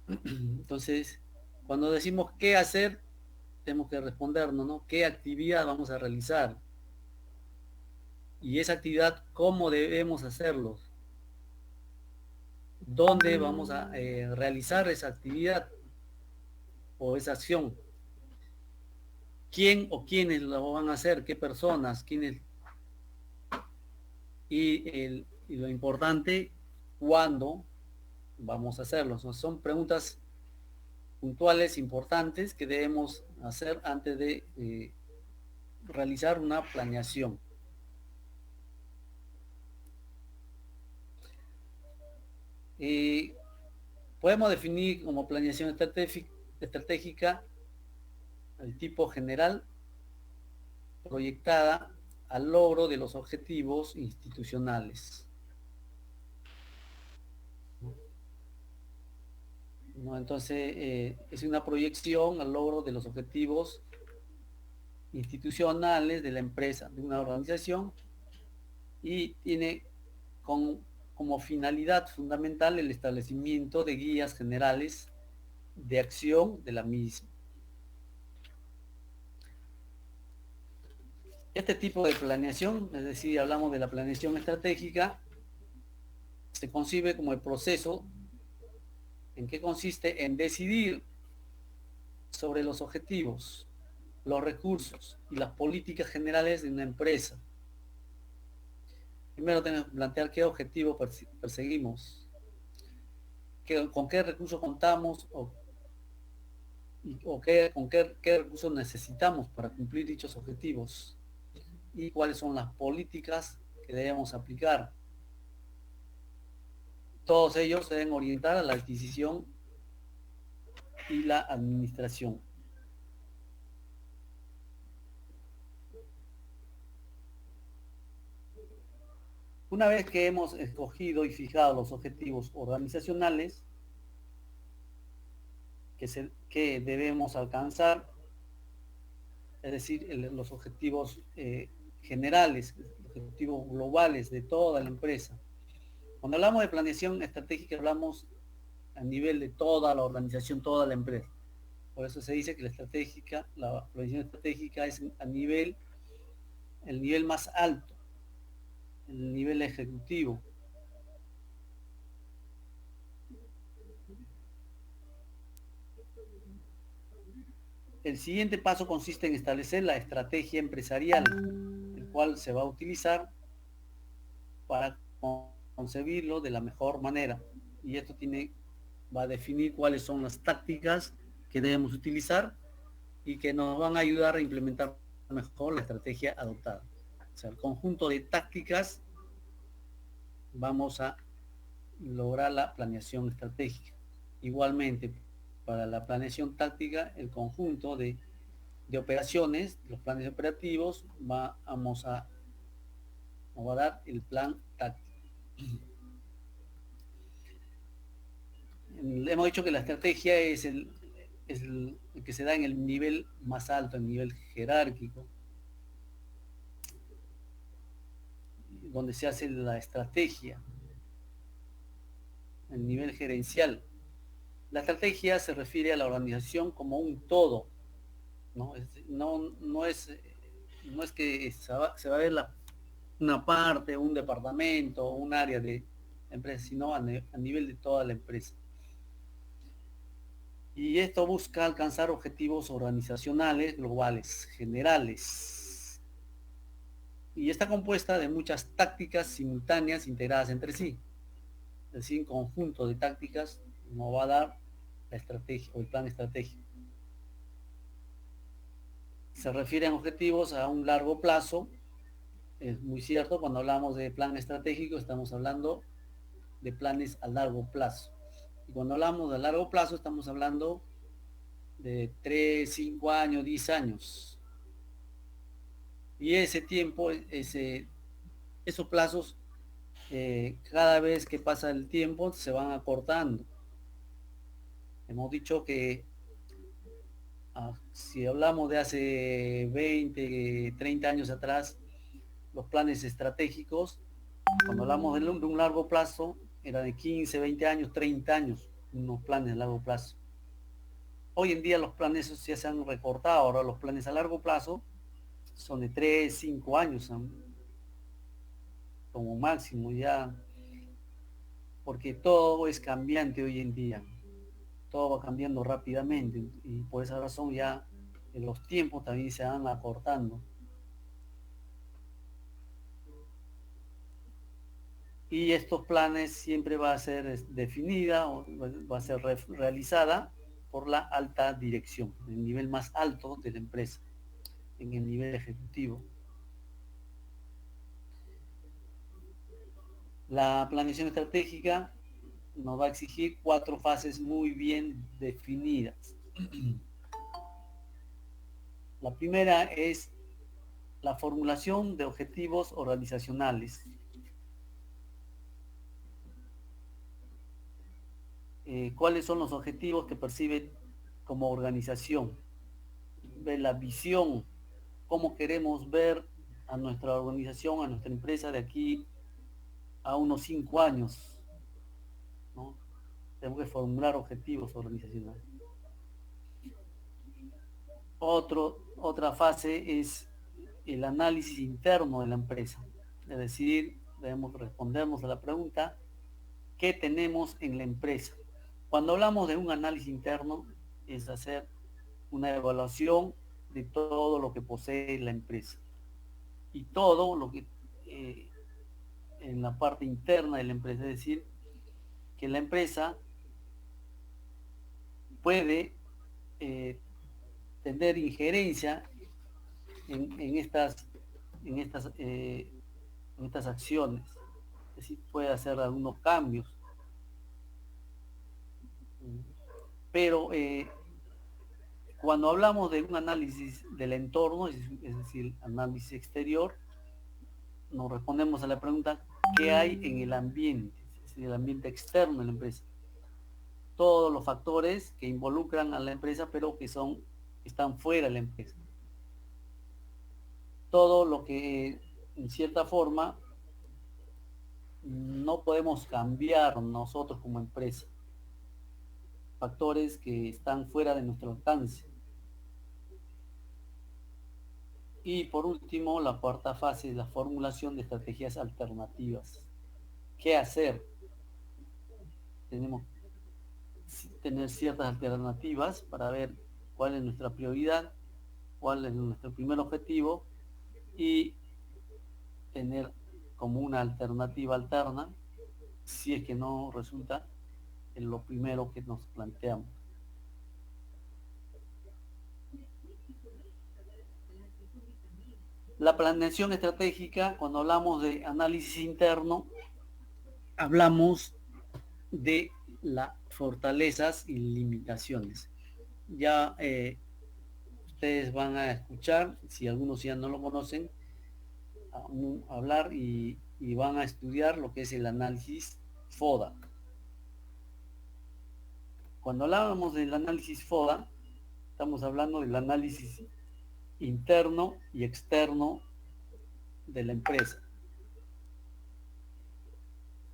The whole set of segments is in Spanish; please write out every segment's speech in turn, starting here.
Entonces, cuando decimos qué hacer, tenemos que respondernos, ¿no? ¿Qué actividad vamos a realizar? Y esa actividad, ¿cómo debemos hacerlo? ¿Dónde vamos a realizar esa actividad o esa acción? ¿Quién o quiénes lo van a hacer? ¿Qué personas? ¿Quiénes? Y lo importante, ¿cuándo vamos a hacerlo? Son preguntas puntuales, importantes, que debemos hacer antes de realizar una planeación. Eh, Podemos definir como planeación estratégica el tipo general proyectada al logro de los objetivos institucionales, ¿no? Entonces, es una proyección al logro de los objetivos institucionales de la empresa, de una organización, y tiene con, como finalidad fundamental el establecimiento de guías generales de acción de la misma. Este tipo de planeación, es decir, hablamos de la planeación estratégica, se concibe como el proceso en que consiste en decidir sobre los objetivos, los recursos y las políticas generales de una empresa. Primero tenemos que plantear qué objetivo perseguimos, con qué recursos contamos qué recursos necesitamos para cumplir dichos objetivos y cuáles son las políticas que debemos aplicar. Todos ellos deben orientar a la adquisición y la administración. Una vez que hemos escogido y fijado los objetivos organizacionales que debemos alcanzar, es decir, los objetivos generales, los objetivos globales de toda la empresa. Cuando hablamos de planeación estratégica, hablamos a nivel de toda la organización, toda la empresa. Por eso se dice que la planeación estratégica es el nivel más alto, el nivel ejecutivo. El siguiente paso consiste en establecer la estrategia empresarial, el cual se va a utilizar para concebirlo de la mejor manera. Y esto va a definir cuáles son las tácticas que debemos utilizar y que nos van a ayudar a implementar mejor la estrategia adoptada. O sea, el conjunto de tácticas vamos a lograr la planeación estratégica. Igualmente, para la planeación táctica, el conjunto de operaciones, los planes operativos, nos va a dar el plan táctico. Hemos dicho que la estrategia es el que se da en el nivel más alto, el nivel jerárquico, donde se hace la estrategia, el nivel gerencial. La estrategia se refiere a la organización como un todo, ¿no? No es que se va a ver una parte, un departamento, un área de empresa, sino a nivel de toda la empresa. Y esto busca alcanzar objetivos organizacionales globales, generales. Y está compuesta de muchas tácticas simultáneas integradas entre sí. Es decir, un conjunto de tácticas nos va a dar la estrategia o el plan estratégico. Se refieren objetivos a un largo plazo. Es muy cierto, cuando hablamos de plan estratégico estamos hablando de planes a largo plazo. Y cuando hablamos de largo plazo estamos hablando de 3, 5 años, 10 años. Y ese tiempo, esos plazos, cada vez que pasa el tiempo se van acortando. Hemos dicho que si hablamos de hace 20, 30 años atrás, los planes estratégicos, cuando hablamos de un largo plazo, era de 15, 20 años, 30 años. unos planes a largo plazo. Hoy en día los planes ya se han recortado, ahora los planes a largo plazo son de 3, 5 años como máximo ya, porque todo es cambiante hoy en día, todo va cambiando rápidamente y por esa razón ya los tiempos también se van acortando. Y estos planes siempre va a ser definida o va a ser realizada por la alta dirección, el nivel más alto de la empresa, en el nivel ejecutivo. La planeación estratégica nos va a exigir 4 fases muy bien definidas. La primera es la formulación de objetivos organizacionales. ¿Cuáles son los objetivos que percibe como organización? Ver la visión, cómo queremos ver a nuestra organización, a nuestra empresa de aquí a unos 5 años, ¿no? Tenemos que formular objetivos organizacionales. Otra fase es el análisis interno de la empresa. Es decir, debemos respondernos a la pregunta, ¿qué tenemos en la empresa? Cuando hablamos de un análisis interno, es hacer una evaluación de todo lo que posee la empresa y todo lo que en la parte interna de la empresa, es decir, que la empresa puede eh, tener injerencia en estas, en, estas, en estas acciones, es decir, puede hacer algunos cambios, pero cuando hablamos de un análisis del entorno, es decir, análisis exterior, nos respondemos a la pregunta, ¿qué hay en el ambiente? Es decir, el ambiente externo de la empresa. Todos los factores que involucran a la empresa, pero que están fuera de la empresa. Todo lo que, en cierta forma, no podemos cambiar nosotros como empresa. Factores que están fuera de nuestro alcance. Y por último, la cuarta fase es la formulación de estrategias alternativas. ¿Qué hacer? Tenemos que tener ciertas alternativas para ver cuál es nuestra prioridad, cuál es nuestro primer objetivo y tener como una alternativa alterna si es que no resulta en lo primero que nos planteamos. La planeación estratégica, cuando hablamos de análisis interno, hablamos de las fortalezas y limitaciones. Ya ustedes van a escuchar, si algunos ya no lo conocen, hablar y van a estudiar lo que es el análisis FODA. Cuando hablábamos del análisis FODA, estamos hablando del análisis interno y externo de la empresa.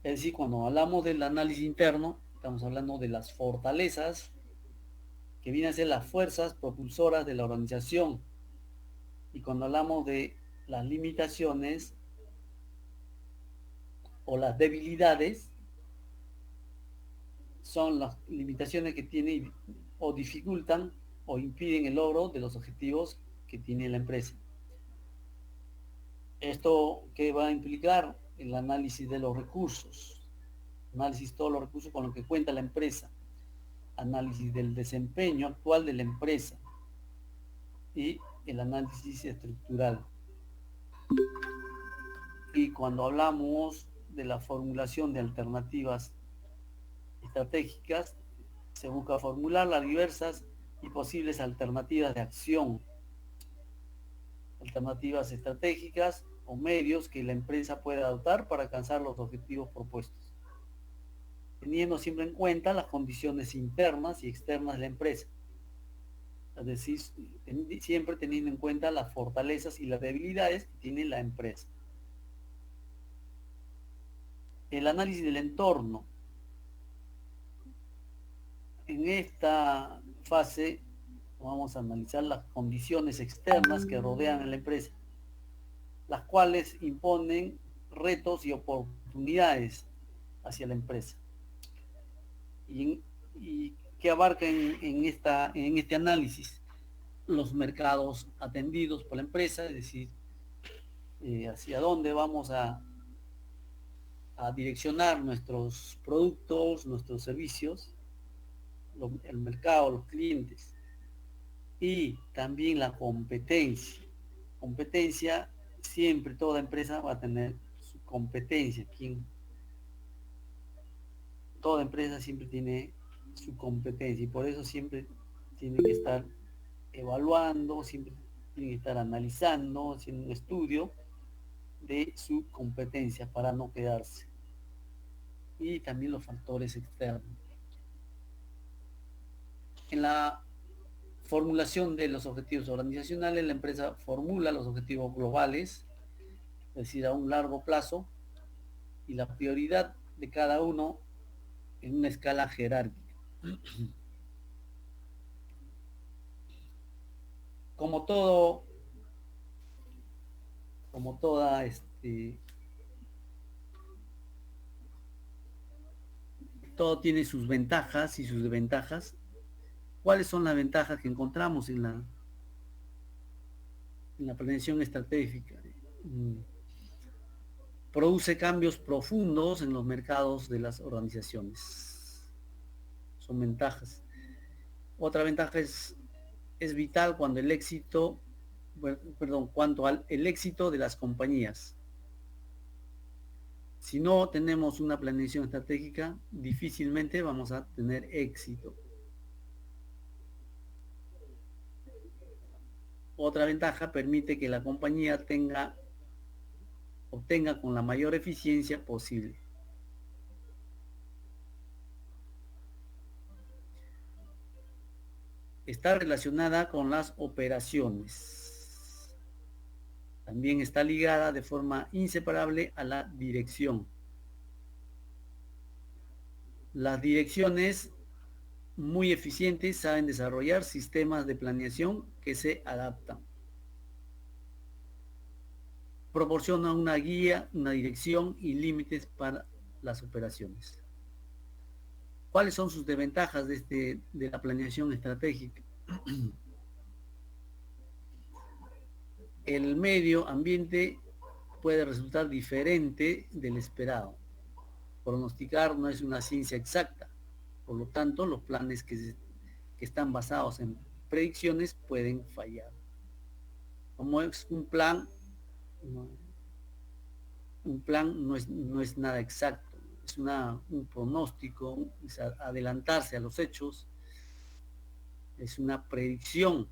Es decir, cuando hablamos del análisis interno, estamos hablando de las fortalezas que vienen a ser las fuerzas propulsoras de la organización. Y cuando hablamos de las limitaciones o las debilidades, son las limitaciones que tienen o dificultan o impiden el logro de los objetivos que tiene la empresa. ¿Esto qué va a implicar? El análisis de los recursos, análisis de todos los recursos con los que cuenta la empresa, análisis del desempeño actual de la empresa y el análisis estructural. Y cuando hablamos de la formulación de alternativas estratégicas, se busca formular las diversas y posibles alternativas de acción, alternativas estratégicas o medios que la empresa pueda adoptar para alcanzar los objetivos propuestos, teniendo siempre en cuenta las condiciones internas y externas de la empresa. Es decir, siempre teniendo en cuenta las fortalezas y las debilidades que tiene la empresa. El análisis del entorno. En esta fase vamos a analizar las condiciones externas que rodean a la empresa, las cuales imponen retos y oportunidades hacia la empresa. Y que abarca en este análisis los mercados atendidos por la empresa, es decir, hacia dónde vamos a direccionar nuestros productos, nuestros servicios, el mercado, los clientes, y también la competencia. Competencia, siempre toda empresa va a tener su competencia. Toda empresa siempre tiene su competencia y por eso siempre tiene que estar evaluando, siempre tiene que estar analizando, haciendo un estudio de su competencia para no quedarse. Y también los factores externos. En la formulación de los objetivos organizacionales, la empresa formula los objetivos globales, es decir, a un largo plazo, y la prioridad de cada uno en una escala jerárquica. Como todo, como toda todo tiene sus ventajas y sus desventajas. ¿Cuáles son las ventajas que encontramos en la planeación estratégica? Produce cambios profundos en los mercados de las organizaciones. Son ventajas. Otra ventaja es vital cuando el éxito, cuanto al el éxito de las compañías. Si no tenemos una planeación estratégica, difícilmente vamos a tener éxito. Otra ventaja, permite que la compañía obtenga con la mayor eficiencia posible. Está relacionada con las operaciones. También está ligada de forma inseparable a la dirección. Las direcciones muy eficientes saben desarrollar sistemas de planeación que se adaptan. Proporciona una guía, una dirección y límites para las operaciones. ¿Cuáles son sus desventajas de la planeación estratégica? El medio ambiente puede resultar diferente del esperado. Pronosticar no es una ciencia exacta. Por lo tanto, los planes que están basados en predicciones pueden fallar. Como es un plan no es nada exacto, es un pronóstico, es adelantarse a los hechos, es una predicción,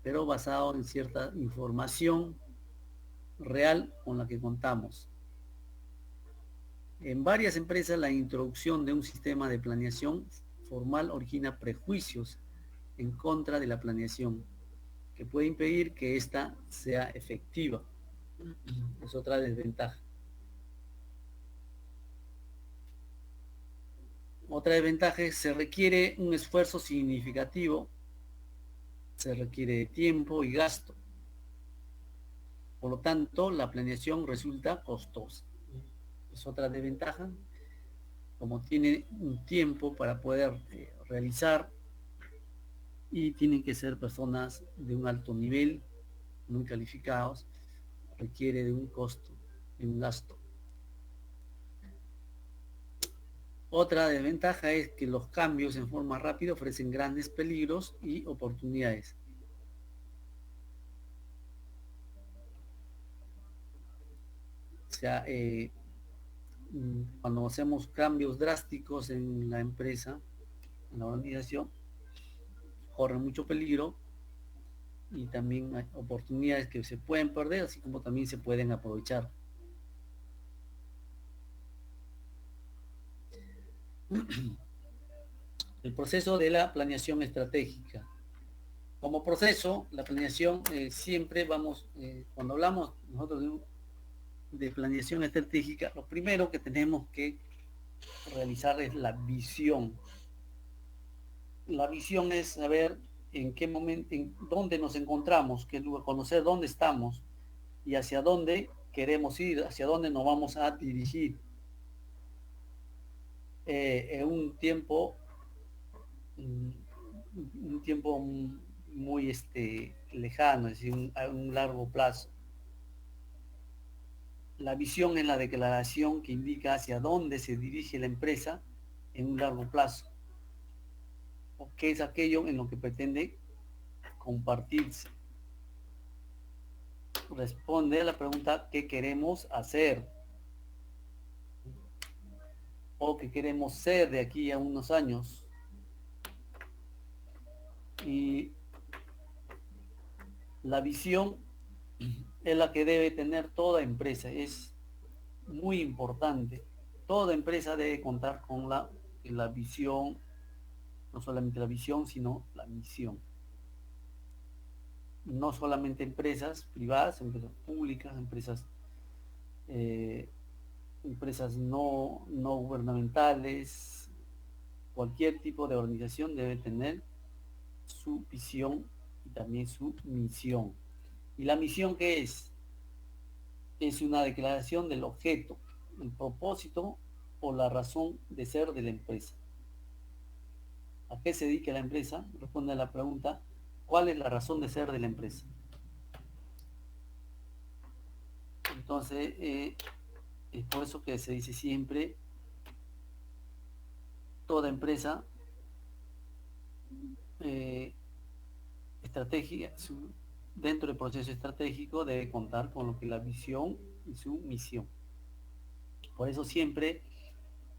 pero basado en cierta información real con la que contamos. En varias empresas la introducción de un sistema de planeación formal origina prejuicios en contra de la planeación, que puede impedir que ésta sea efectiva. Es otra desventaja. Otra desventaja es que se requiere un esfuerzo significativo, se requiere tiempo y gasto. Por lo tanto, la planeación resulta costosa. Es otra desventaja. Como tiene un tiempo para poder realizar y tienen que ser personas de un alto nivel, muy calificados, requiere de un costo, de un gasto. Otra desventaja es que los cambios en forma rápida ofrecen grandes peligros y oportunidades. O sea, cuando hacemos cambios drásticos en la empresa, en la organización, corre mucho peligro y también hay oportunidades que se pueden perder, así como también se pueden aprovechar. El proceso de la planeación estratégica. Como proceso, la planeación siempre cuando hablamos nosotros de planeación estratégica, lo primero que tenemos que realizar es la visión. La visión es saber en qué momento, en dónde nos encontramos, conocer dónde estamos y hacia dónde queremos ir, hacia dónde nos vamos a dirigir en mm, un tiempo muy lejano, es decir, a un largo plazo. La visión es la declaración que indica hacia dónde se dirige la empresa en un largo plazo, o qué es aquello en lo que pretende compartirse. Responde a la pregunta qué queremos hacer o qué queremos ser de aquí a unos años. Y la visión es la que debe tener toda empresa, es muy importante. Toda empresa debe contar con la visión, no solamente la visión, sino la misión. No solamente empresas privadas, empresas públicas, eh, empresas no gubernamentales, cualquier tipo de organización debe tener su visión y también su misión. ¿Y la misión qué es? Es una declaración del objeto, el propósito o la razón de ser de la empresa. ¿A qué se dedica la empresa? Responde a la pregunta, ¿cuál es la razón de ser de la empresa? Entonces, es por eso que se dice siempre, toda empresa eh, estratégica, dentro del proceso estratégico debe contar con lo que es la visión y su misión. Por eso siempre,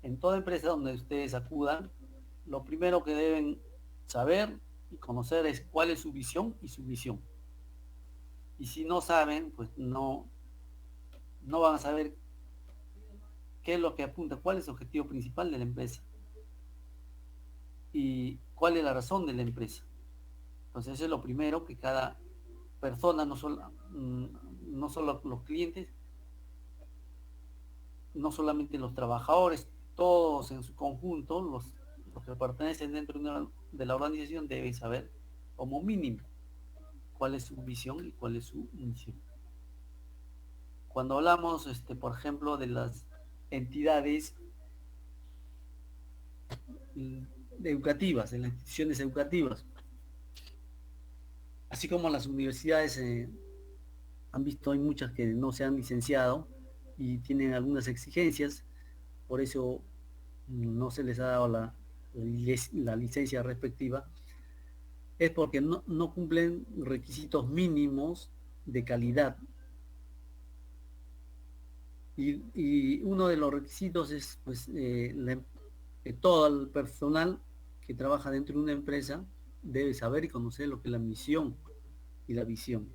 en toda empresa donde ustedes acudan, lo primero que deben saber y conocer es cuál es su visión y su misión. Y si no saben, pues no van a saber qué es lo que apunta, cuál es el objetivo principal de la empresa y cuál es la razón de la empresa. Entonces eso es lo primero que cada persona, no solo los clientes, no solamente los trabajadores, todos en su conjunto, los que pertenecen dentro de la organización deben saber como mínimo cuál es su visión y cuál es su misión. Cuando hablamos, por ejemplo, de las entidades educativas, en las instituciones educativas, así como las universidades, han visto, hay muchas que no se han licenciado y tienen algunas exigencias, por eso no se les ha dado la licencia respectiva, es porque no cumplen requisitos mínimos de calidad. Y uno de los requisitos es pues, que todo el personal que trabaja dentro de una empresa debe saber y conocer lo que es la misión y la visión.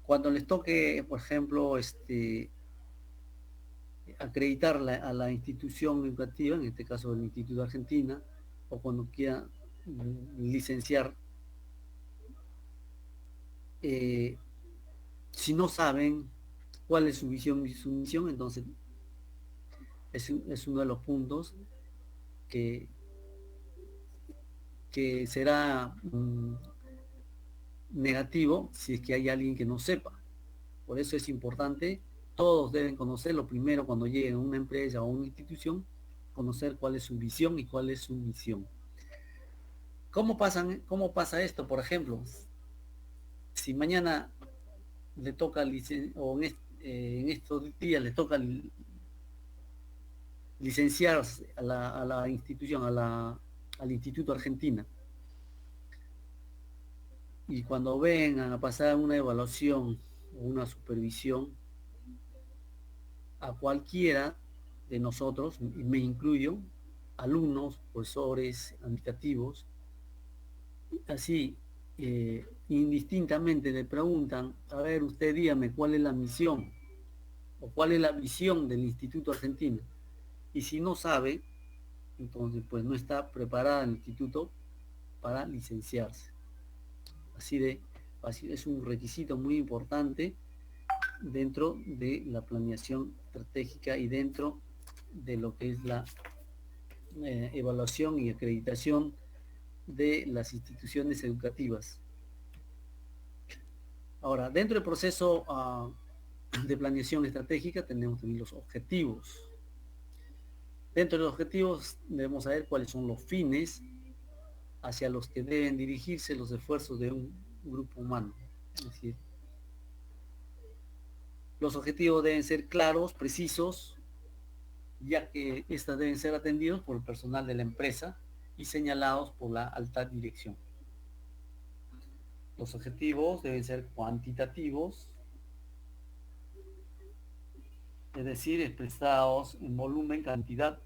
Cuando les toque, por ejemplo, acreditar a la institución educativa, en este caso el Instituto Argentina, o cuando quiera licenciar, eh, si no saben cuál es su visión y su misión, entonces es uno de los puntos que, que será negativo si es que hay alguien que no sepa. Por eso es importante, todos deben conocer lo primero cuando lleguen a una empresa o una institución, conocer cuál es su visión y cuál es su misión. ¿Cómo pasa esto? Por ejemplo, si mañana le toca o en estos días le toca licenciarse a la institución, al Instituto Argentina, y cuando vengan a pasar una evaluación o una supervisión, a cualquiera de nosotros, y me incluyo, alumnos, profesores, administrativos, así, indistintamente le preguntan, a ver, usted dígame cuál es la misión o cuál es la visión del Instituto Argentino. Y si no sabe, entonces pues no está preparada el instituto para licenciarse. Así es un requisito muy importante dentro de la planeación estratégica y dentro de lo que es la evaluación y acreditación de las instituciones educativas. Ahora, dentro del proceso de planeación estratégica tenemos también los objetivos. Dentro de los objetivos debemos saber cuáles son los fines hacia los que deben dirigirse los esfuerzos de un grupo humano. Es decir, los objetivos deben ser claros, precisos, ya que estos deben ser atendidos por el personal de la empresa y señalados por la alta dirección. Los objetivos deben ser cuantitativos, es decir, expresados en volumen, cantidad,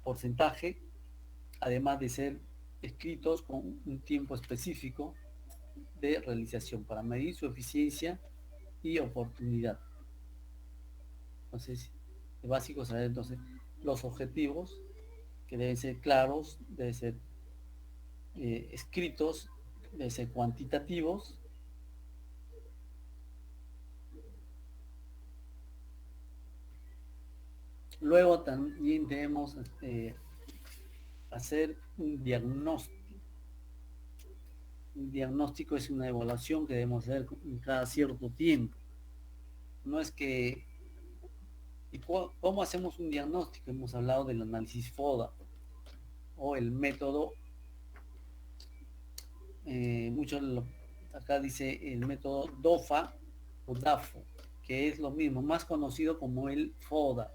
porcentaje, además de ser escritos con un tiempo específico de realización para medir su eficiencia y oportunidad. Entonces, es básico saber entonces los objetivos, que deben ser claros, deben ser escritos, deben ser cuantitativos. Luego también debemos hacer un diagnóstico. Un diagnóstico es una evaluación que debemos hacer cada cierto tiempo. No es que... ¿Y cómo hacemos un diagnóstico? Hemos hablado del análisis FODA o el método, acá dice el método DOFA o DAFO, que es lo mismo, más conocido como el FODA.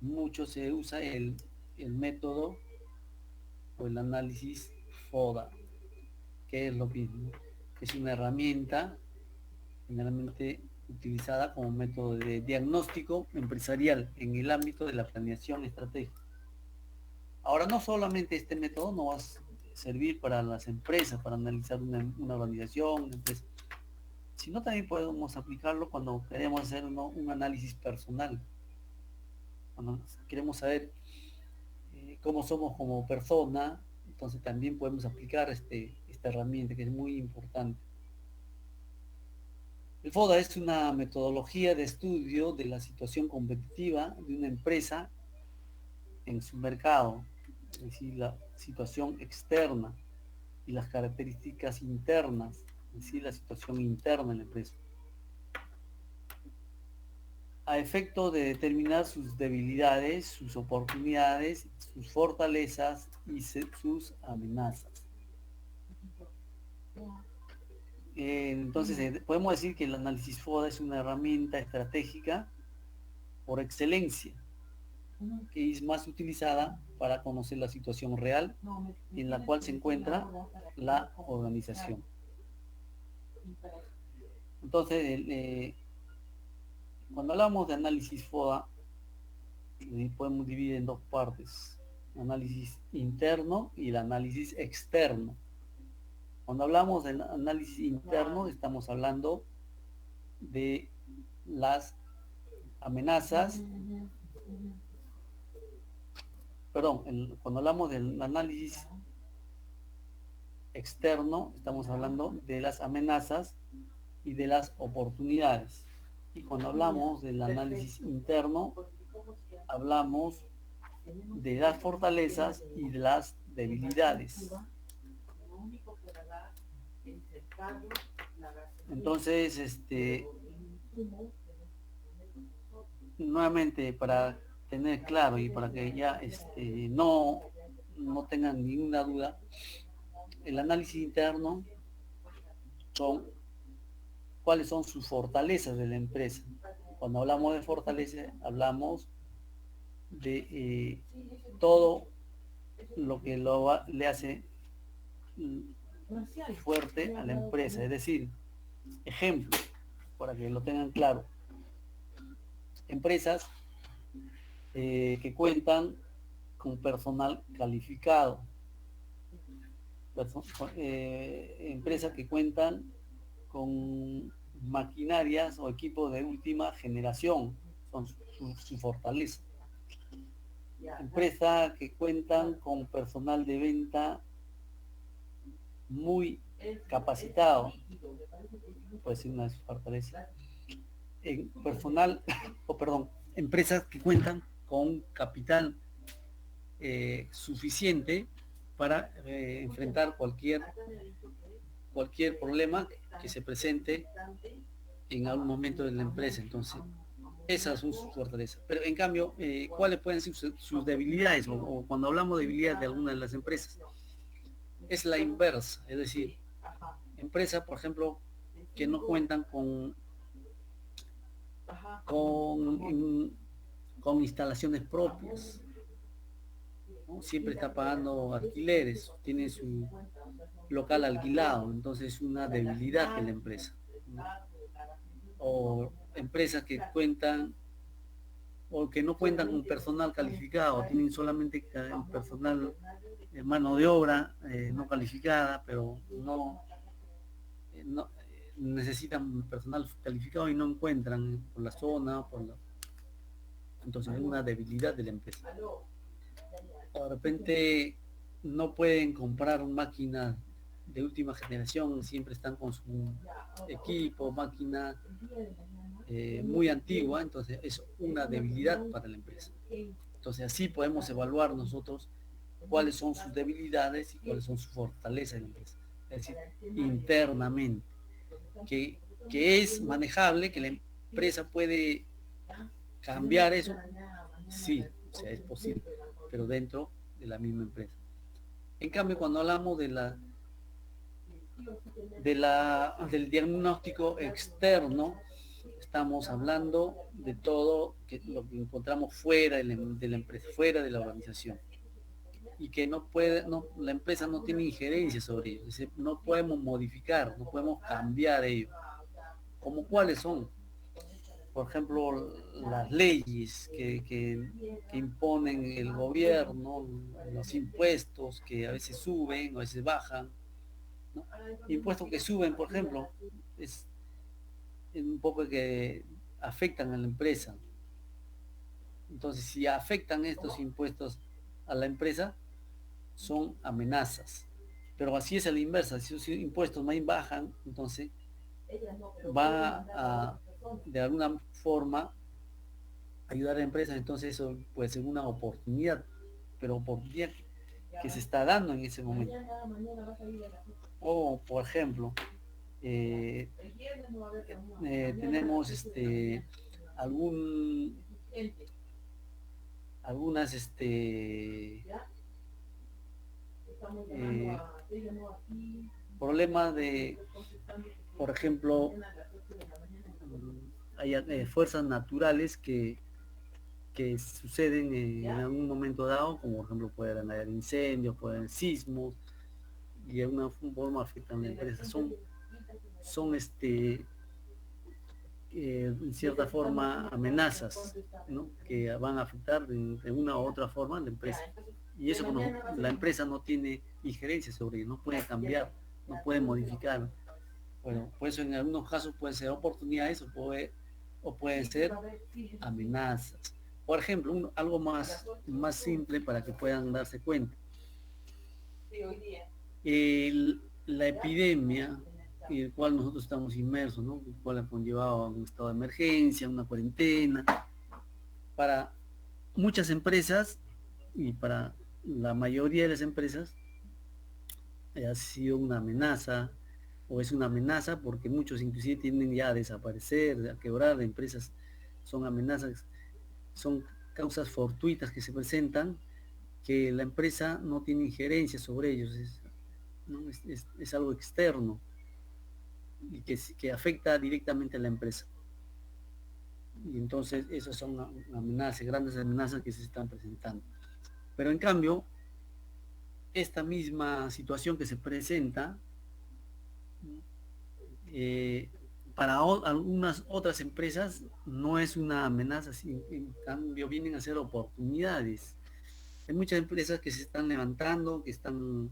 Mucho se usa el método o el análisis FODA, que es lo mismo. Es una herramienta generalmente utilizada como método de diagnóstico empresarial en el ámbito de la planeación estratégica. Ahora, no solamente este método no va a servir para las empresas, para analizar una organización, una empresa, sino también podemos aplicarlo cuando queremos hacer un análisis personal, cuando queremos saber cómo somos como persona. Entonces también podemos aplicar esta herramienta, que es muy importante. El FODA es una metodología de estudio de la situación competitiva de una empresa en su mercado, es decir, la situación externa y las características internas, es decir, la situación interna en la empresa, a efecto de determinar sus debilidades, sus oportunidades, sus fortalezas y sus amenazas. Entonces, podemos decir que el análisis FODA es una herramienta estratégica por excelencia, que es más utilizada para conocer la situación real en la cual se encuentra la organización. Entonces, cuando hablamos de análisis FODA, podemos dividir en dos partes: el análisis interno y el análisis externo. Cuando hablamos del análisis interno, estamos hablando de las amenazas. Perdón, cuando hablamos del análisis externo, estamos hablando de las amenazas y de las oportunidades. Y cuando hablamos del análisis interno, hablamos de las fortalezas y de las debilidades. Entonces, nuevamente, para tener claro y para que ya no tengan ninguna duda, el análisis interno son cuáles son sus fortalezas de la empresa. Cuando hablamos de fortaleza, hablamos de todo lo que le hace fuerte a la empresa. Es decir, ejemplo, para que lo tengan claro: empresas que cuentan con personal calificado, empresas que cuentan con maquinarias o equipos de última generación, son su fortaleza. Empresas que cuentan con personal de venta muy capacitado, puede ser una de sus fortalezas. Empresas que cuentan con capital suficiente para enfrentar cualquier problema que se presente en algún momento de la empresa. Entonces, esas son sus fortalezas. Pero en cambio, ¿cuáles pueden ser sus debilidades? O cuando hablamos de debilidades de alguna de las empresas, es la inversa, es decir, empresas, por ejemplo, que no cuentan con, con instalaciones propias, ¿no? Siempre está pagando alquileres, tiene su local alquilado, entonces es una debilidad de la empresa, ¿no? O empresas que cuentan o que no cuentan con personal calificado, tienen solamente personal, mano de obra no calificada, pero no necesitan personal calificado y no encuentran por la zona, entonces es una debilidad de la empresa. O de repente no pueden comprar máquinas de última generación, siempre están con su equipo, máquina muy antigua, entonces es una debilidad para la empresa. Entonces así podemos evaluar nosotros cuáles son sus debilidades y cuáles son sus fortalezas de la empresa. Es decir, internamente, que es manejable, que la empresa puede cambiar eso, sí, o sea, es posible, pero dentro de la misma empresa. En cambio, cuando hablamos del diagnóstico externo, estamos hablando de todo lo que encontramos fuera de la empresa, fuera de la organización. Y que la empresa no tiene injerencia sobre ello, es decir, no podemos modificar, no podemos cambiar ello. ¿Como cuáles son? Por ejemplo, las leyes que imponen el gobierno, los impuestos que a veces suben, a veces bajan, ¿no? Impuestos que suben, por ejemplo, es un poco que afectan a la empresa. Entonces, si afectan estos impuestos a la empresa, son amenazas. Pero así es a la inversa, si los impuestos más bajan, entonces va a, de alguna forma, ayudar a la empresa, entonces eso puede ser una oportunidad, pero oportunidad que se está dando en ese momento. O, por ejemplo, tenemos algún algunas problemas de, por ejemplo, hay fuerzas naturales que suceden en algún momento dado, como por ejemplo pueden haber incendios, pueden haber sismos, y de alguna forma afectan a la empresa. Son en cierta forma amenazas, ¿no? Que van a afectar de una u otra forma a la empresa. Y eso cuando la empresa no tiene injerencia sobre ello, no puede cambiar, no puede modificar. Bueno, por eso en algunos casos pueden ser oportunidades o pueden ser amenazas. Por ejemplo, algo más simple para que puedan darse cuenta. La epidemia en el cual nosotros estamos inmersos, ¿no? El cual ha conllevado a un estado de emergencia, una cuarentena. Para muchas empresas y para la mayoría de las empresas ha sido una amenaza, o es una amenaza porque muchos inclusive tienden ya a desaparecer, a quebrar, empresas son amenazas, son causas fortuitas que se presentan, que la empresa no tiene injerencia sobre ellos, ¿no? Es algo externo y que afecta directamente a la empresa. Y entonces esas son amenazas, grandes amenazas que se están presentando. Pero en cambio, esta misma situación que se presenta, eh, para algunas otras empresas no es una amenaza, en cambio vienen a ser oportunidades. Hay muchas empresas que se están levantando, que están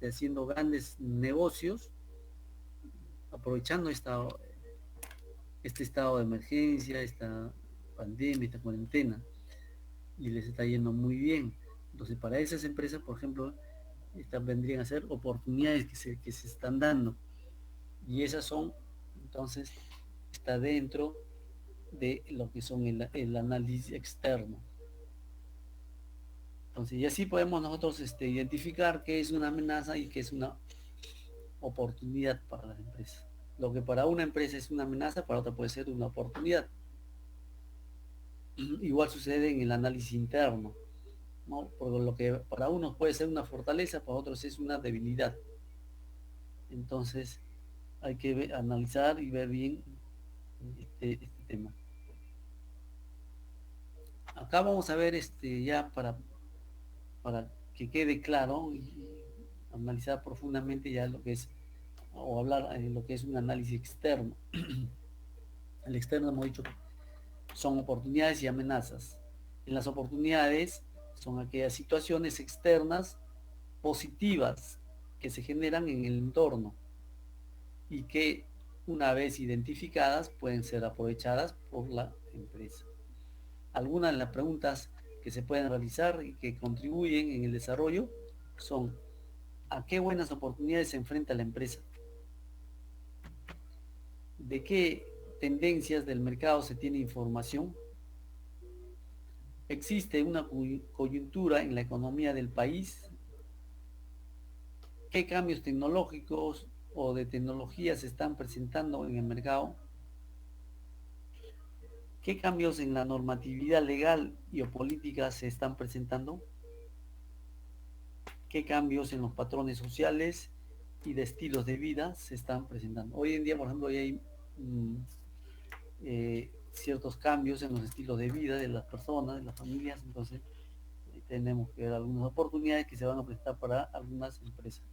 haciendo grandes negocios, aprovechando este estado de emergencia, esta pandemia, esta cuarentena, y les está yendo muy bien. Entonces, para esas empresas, por ejemplo, estas vendrían a ser oportunidades que se están dando. Y esas son, entonces, está dentro de lo que son el análisis externo. Entonces, y así podemos nosotros identificar qué es una amenaza y qué es una oportunidad para las empresas. Lo que para una empresa es una amenaza, para otra puede ser una oportunidad. Igual sucede en el análisis interno, ¿no? Porque lo que para unos puede ser una fortaleza, para otros es una debilidad. Entonces, hay que analizar y ver bien este tema. Acá vamos a ver ya para que quede claro y analizar profundamente ya lo que es, o hablar de lo que es un análisis externo. El externo hemos dicho que son oportunidades y amenazas. En las oportunidades son aquellas situaciones externas positivas que se generan en el entorno y que una vez identificadas pueden ser aprovechadas por la empresa. Algunas de las preguntas que se pueden realizar y que contribuyen en el desarrollo son: ¿a qué buenas oportunidades se enfrenta la empresa? ¿De qué tendencias del mercado se tiene información? ¿Existe una coyuntura en la economía del país? ¿Qué cambios tecnológicos o de tecnología se están presentando en el mercado? ¿Qué cambios en la normatividad legal y o política se están presentando? ¿Qué cambios en los patrones sociales y de estilos de vida se están presentando? Hoy en día, por ejemplo, hay ciertos cambios en los estilos de vida de las personas, de las familias, entonces tenemos que ver algunas oportunidades que se van a prestar para algunas empresas.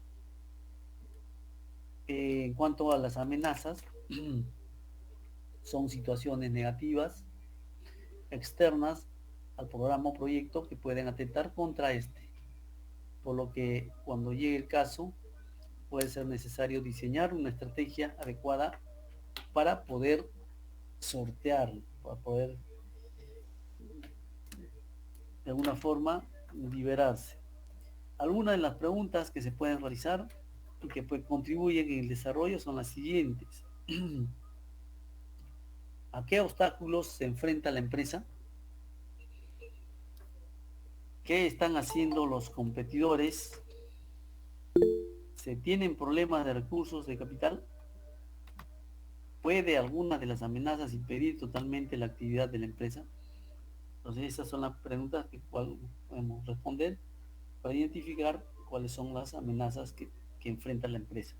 En cuanto a las amenazas, son situaciones negativas externas al programa o proyecto que pueden atentar contra este, por lo que cuando llegue el caso puede ser necesario diseñar una estrategia adecuada para poder sortearlo, para poder de alguna forma liberarse. Algunas de las preguntas que se pueden realizar y que contribuyen en el desarrollo son las siguientes. ¿A qué obstáculos se enfrenta la empresa? ¿Qué están haciendo los competidores? ¿Se tienen problemas de recursos de capital? ¿Puede alguna de las amenazas impedir totalmente la actividad de la empresa? Entonces, esas son las preguntas que podemos responder para identificar cuáles son las amenazas que enfrenta la empresa.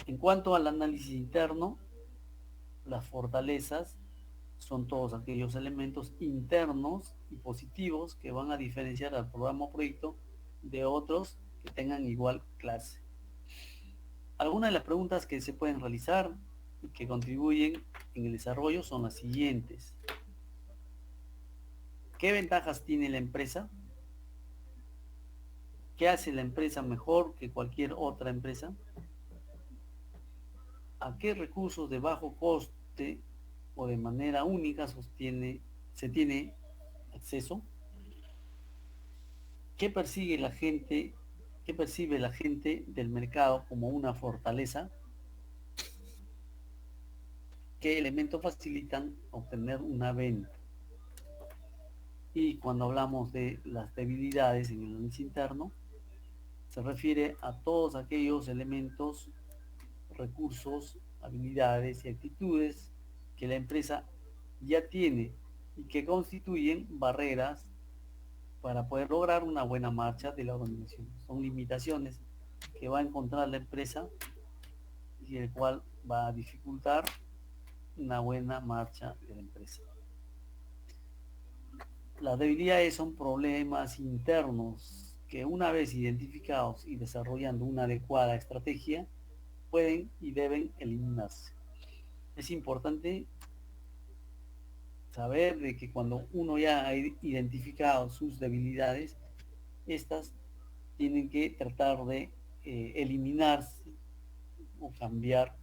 En cuanto al análisis interno, las fortalezas son todos aquellos elementos internos y positivos que van a diferenciar al programa o proyecto de otros que tengan igual clase. Algunas de las preguntas que se pueden realizar y que contribuyen en el desarrollo son las siguientes. ¿Qué ventajas tiene la empresa? ¿Qué hace la empresa mejor que cualquier otra empresa? ¿A qué recursos de bajo coste o de manera única se tiene acceso? ¿Qué persigue la gente? ¿Qué percibe la gente del mercado como una fortaleza? ¿Qué elementos facilitan obtener una venta? Y cuando hablamos de las debilidades en el análisis interno, se refiere a todos aquellos elementos, recursos, habilidades y actitudes que la empresa ya tiene y que constituyen barreras para poder lograr una buena marcha de la organización. Son limitaciones que va a encontrar la empresa y el cual va a dificultar una buena marcha de la empresa. Las debilidades son problemas internos que, una vez identificados y desarrollando una adecuada estrategia, pueden y deben eliminarse. Es importante saber de que cuando uno ya ha identificado sus debilidades, estas tienen que tratar de eliminarse o cambiar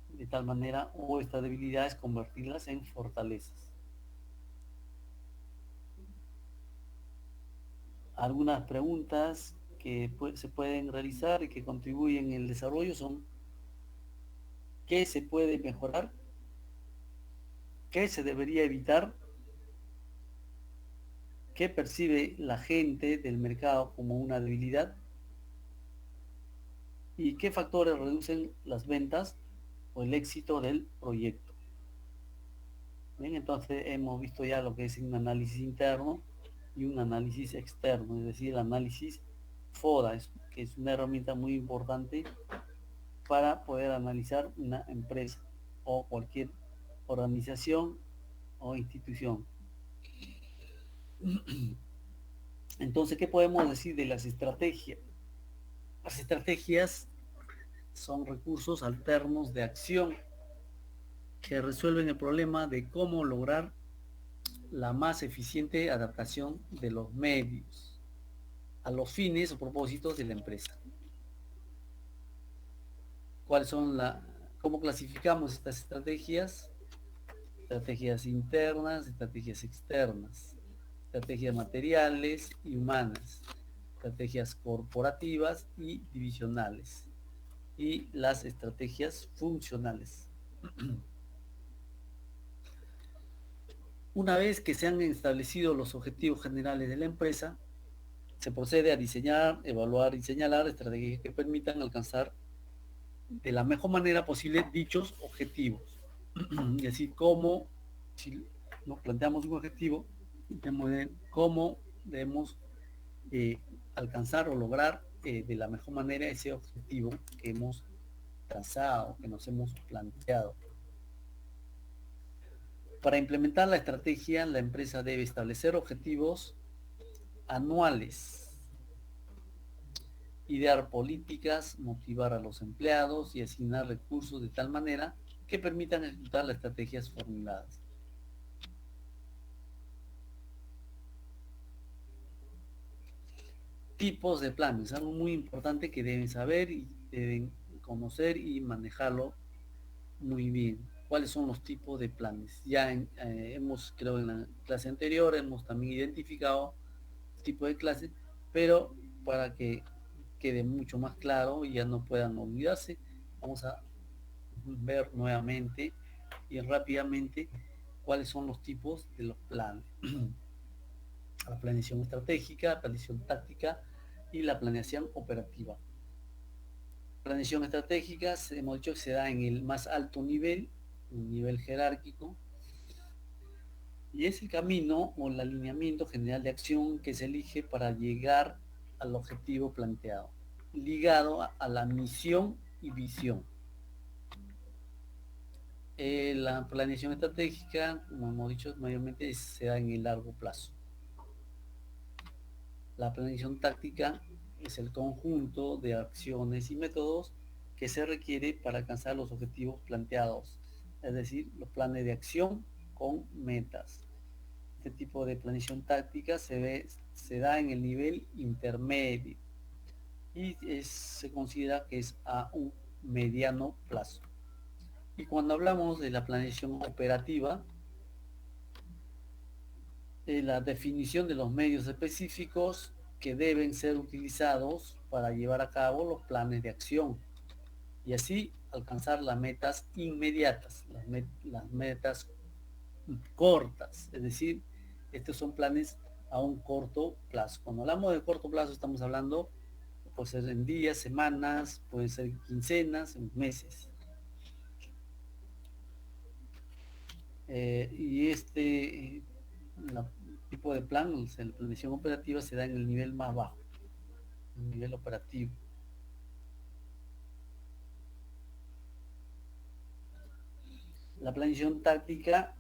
de tal manera, o estas debilidades convertirlas en fortalezas. Algunas preguntas que se pueden realizar y que contribuyen en el desarrollo son: ¿qué se puede mejorar? ¿Qué se debería evitar? ¿Qué percibe la gente del mercado como una debilidad? ¿Y qué factores reducen las ventas o el éxito del proyecto? Bien, entonces hemos visto ya lo que es un análisis interno y un análisis externo, es decir, el análisis FODA, que es una herramienta muy importante para poder analizar una empresa o cualquier organización o institución. Entonces, ¿qué podemos decir de las estrategias? Las estrategias son recursos alternos de acción que resuelven el problema de cómo lograr la más eficiente adaptación de los medios a los fines o propósitos de la empresa. ¿Cuáles son cómo clasificamos estas estrategias? Estrategias internas, estrategias externas, estrategias materiales y humanas, estrategias corporativas y divisionales, y las estrategias funcionales. Una vez que se han establecido los objetivos generales de la empresa, se procede a diseñar, evaluar y señalar estrategias que permitan alcanzar de la mejor manera posible dichos objetivos. Y así como si nos planteamos un objetivo, cómo debemos alcanzar o lograr de la mejor manera ese objetivo que hemos trazado, que nos hemos planteado. Para implementar la estrategia, la empresa debe establecer objetivos anuales, idear políticas, motivar a los empleados y asignar recursos de tal manera que permitan ejecutar las estrategias formuladas. Tipos de planes, algo muy importante que deben saber y deben conocer y manejarlo muy bien. ¿Cuáles son los tipos de planes? Ya hemos, creo en la clase anterior, hemos también identificado el tipo de clase, pero para que quede mucho más claro y ya no puedan olvidarse, vamos a ver nuevamente y rápidamente cuáles son los tipos de los planes. La planeación estratégica, la planeación táctica y la planeación operativa. La planeación estratégica, hemos dicho que se da en el más alto nivel, un nivel jerárquico, y es el camino o el alineamiento general de acción que se elige para llegar al objetivo planteado, ligado a la misión y visión. La planeación estratégica, como hemos dicho, mayormente se da en el largo plazo. La planeación táctica es el conjunto de acciones y métodos que se requiere para alcanzar los objetivos planteados, es decir, los planes de acción con metas. Este tipo de planeación táctica se da en el nivel intermedio y se considera que es a un mediano plazo. Y cuando hablamos de la planeación operativa, la definición de los medios específicos que deben ser utilizados para llevar a cabo los planes de acción y así alcanzar las metas inmediatas, las metas cortas, es decir, estos son planes a un corto plazo. Cuando hablamos de corto plazo estamos hablando, puede ser en días, semanas, puede ser quincenas, meses. Y tipo de plan, la planeación operativa se da en el nivel más bajo, el nivel operativo. La planeación táctica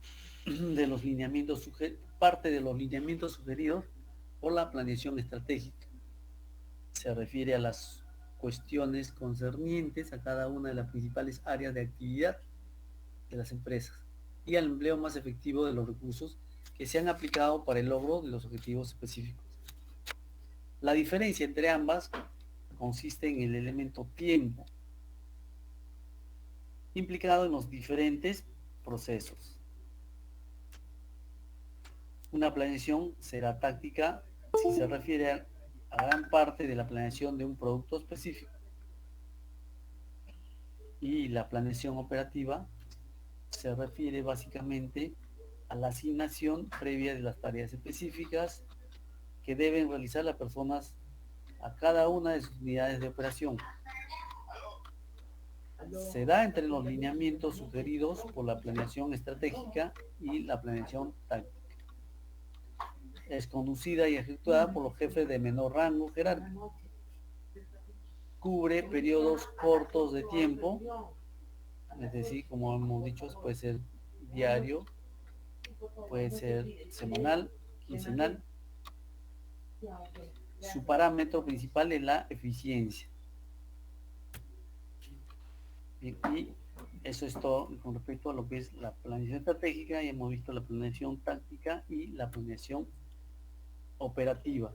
de los lineamientos parte de los lineamientos sugeridos por la planeación estratégica. Se refiere a las cuestiones concernientes a cada una de las principales áreas de actividad de las empresas y al empleo más efectivo de los recursos que se han aplicado para el logro de los objetivos específicos. La diferencia entre ambas consiste en el elemento tiempo, implicado en los diferentes procesos. Una planeación será táctica si se refiere a gran parte de la planeación de un producto específico, y la planeación operativa se refiere básicamente a la asignación previa de las tareas específicas que deben realizar las personas a cada una de sus unidades de operación. Se da entre los lineamientos sugeridos por la planeación estratégica y la planeación táctica. Es conducida y ejecutada por los jefes de menor rango jerárquico. Cubre periodos cortos de tiempo, es decir, como hemos dicho, puede ser diario, puede ser semanal, quincenal. Su parámetro principal es la eficiencia. Y eso es todo con respecto a lo que es la planeación estratégica. Y hemos visto la planeación táctica y la planeación operativa.